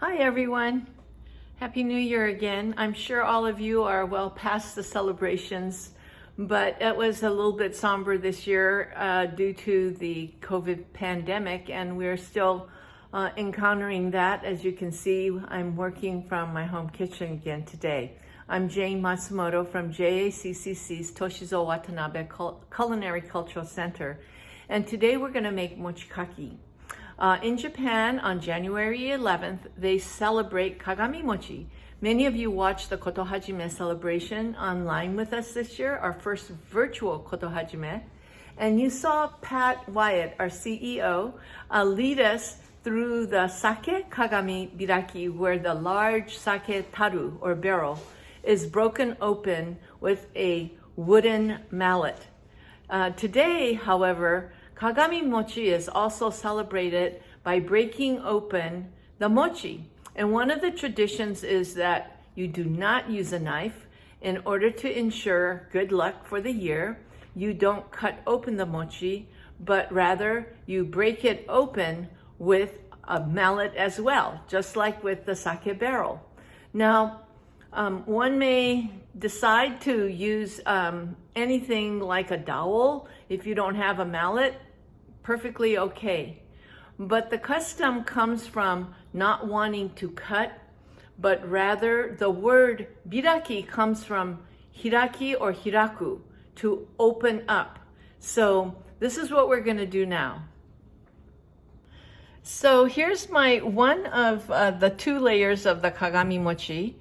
Hi everyone. Happy New Year again. I'm sure all of you are well past the celebrations, but it was a little bit somber this year due to the COVID pandemic, and we're still encountering that. As you can see, I'm working from my home kitchen again today. I'm Jane Matsumoto from JACCC's Toshizo Watanabe Culinary Cultural Center, and today we're going to make mochikaki. In Japan, on January 11th, they celebrate Kagami mochi. Many of you watched the Kotohajime celebration online with us this year, our first virtual Kotohajime. And you saw Pat Wyatt, our CEO, lead us through the sake Kagami Biraki, where the large sake taru, or barrel, is broken open with a wooden mallet. Today, however, Kagami mochi is also celebrated by breaking open the mochi. And one of the traditions is that you do not use a knife. In order to ensure good luck for the year, you don't cut open the mochi, but rather you break it open with a mallet as well, just like with the sake barrel. Now, one may decide to use anything like a dowel if you don't have a mallet. Perfectly okay. But the custom comes from not wanting to cut, but rather the word biraki comes from hiraki or hiraku, to open up. So this is what we're going to do now. So here's one of the two layers of the Kagami mochi,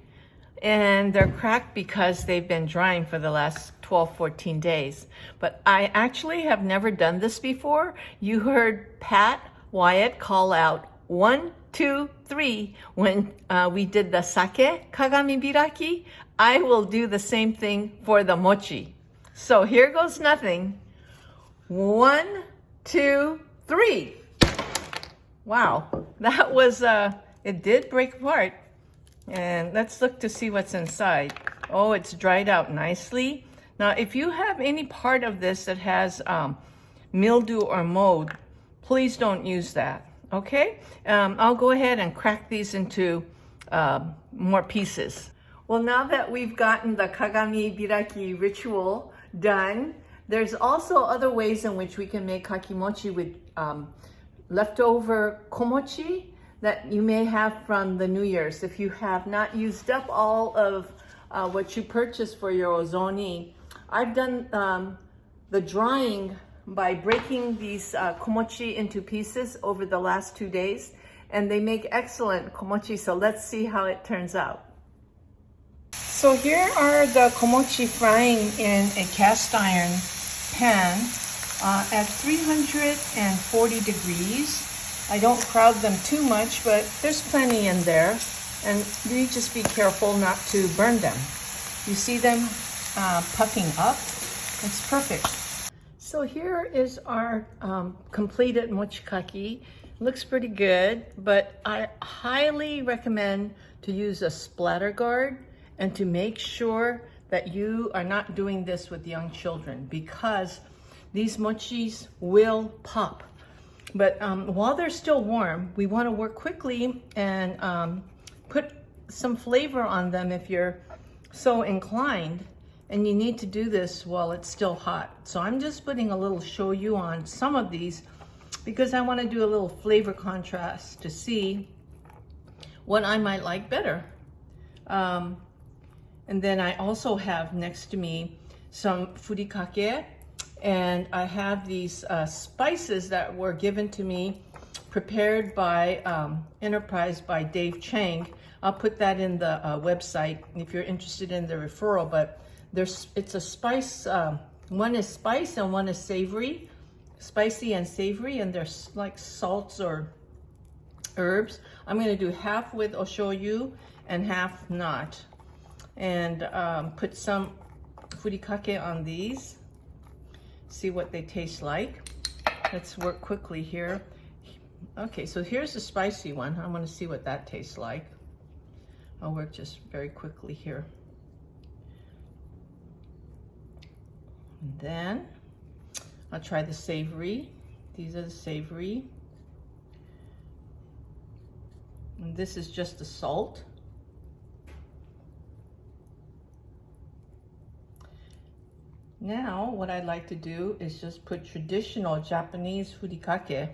and they're cracked because they've been drying for the last 12-14 days. But I actually have never done this before. You heard Pat Wyatt call out 1, 2, 3 when we did the sake Kagami Biraki. I will do the same thing for the mochi. So here goes nothing. 1, 2, 3. Wow, that was, it did break apart. And let's look to see what's inside. Oh, it's dried out nicely. Now, if you have any part of this that has mildew or mold, please don't use that, okay? I'll go ahead and crack these into more pieces. Well, now that we've gotten the Kagami Biraki ritual done, there's also other ways in which we can make kakimochi with leftover komochi that you may have from the New Year's. If you have not used up all of what you purchased for your ozoni, I've done the drying by breaking these komochi into pieces over the last 2 days, and they make excellent komochi. So let's see how it turns out. So here are the komochi frying in a cast iron pan at 340 degrees. I don't crowd them too much, but there's plenty in there, and you just be careful not to burn them. You see them puffing up? It's perfect. So here is our completed mochikaki. Looks pretty good, but I highly recommend to use a splatter guard and to make sure that you are not doing this with young children, because these mochis will pop. But while they're still warm, we want to work quickly and put some flavor on them if you're so inclined. And you need to do this while it's still hot. So I'm just putting a little shoyu on some of these because I want to do a little flavor contrast to see what I might like better. And then I also have next to me some furikake. And I have these spices that were given to me, prepared by Enterprise by Dave Chang. I'll put that in the website if you're interested in the referral. But it's a spice, one is spice and one is savory, spicy and savory, and there's like salts or herbs. I'm going to do half with oshoyu and half not. And put some furikake on these. See what they taste like. Let's work quickly here. Okay, so here's the spicy one. I want to see what that tastes like. I'll work just very quickly here. And then I'll try the savory. These are the savory. And this is just the salt. Now, what I'd like to do is just put traditional Japanese furikake,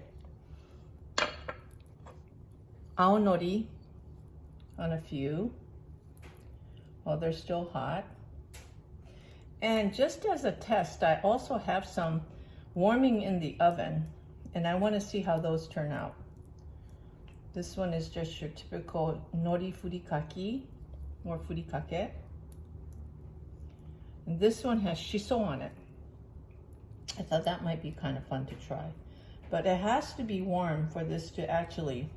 aonori, on a few while they're still hot. And just as a test, I also have some warming in the oven, and I want to see how those turn out. This one is just your typical nori furikake or furikake. And this one has shiso on it. I thought that might be kind of fun to try. But it has to be warm for this to actually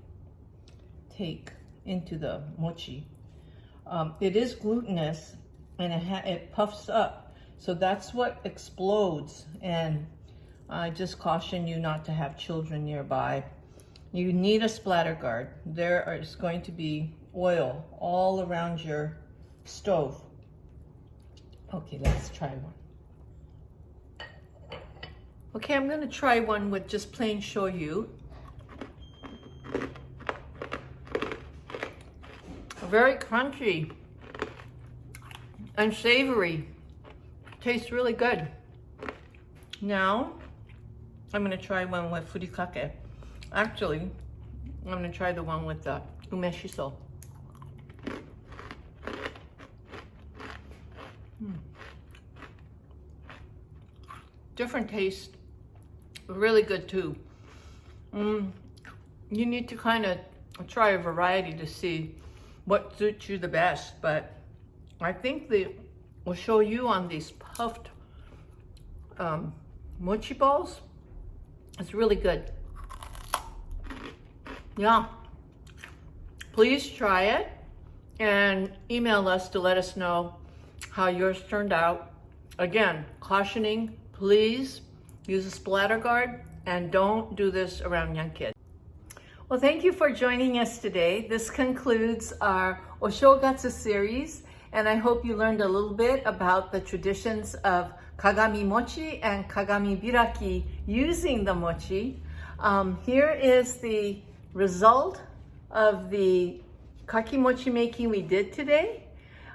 take into the mochi. It is glutinous, and it puffs up. So that's what explodes. And I just caution you not to have children nearby. You need a splatter guard. There is going to be oil all around your stove. Okay, let's try one. Okay, I'm going to try one with just plain shoyu. Very crunchy and savory. Tastes really good. Now, I'm going to try one with furikake. Actually, I'm going to try the one with the umeshiso. Different taste, really good too. You need to kind of try a variety to see what suits you the best, but I think we'll show you on these puffed mochi balls. It's really good. Yeah, please try it and email us to let us know how yours turned out. Again, cautioning, please use a splatter guard and don't do this around young kids. Well, thank you for joining us today. This concludes our Oshogatsu series, and I hope you learned a little bit about the traditions of Kagami mochi and Kagami Biraki using the mochi. Here is the result of the kaki mochi making we did today.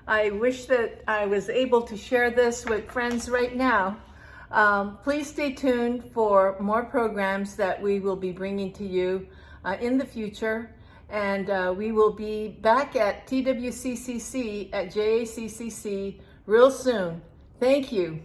I wish that I was able to share this with friends right now. Please stay tuned for more programs that we will be bringing to you in the future. And we will be back at TWCCC at JACCC real soon. Thank you.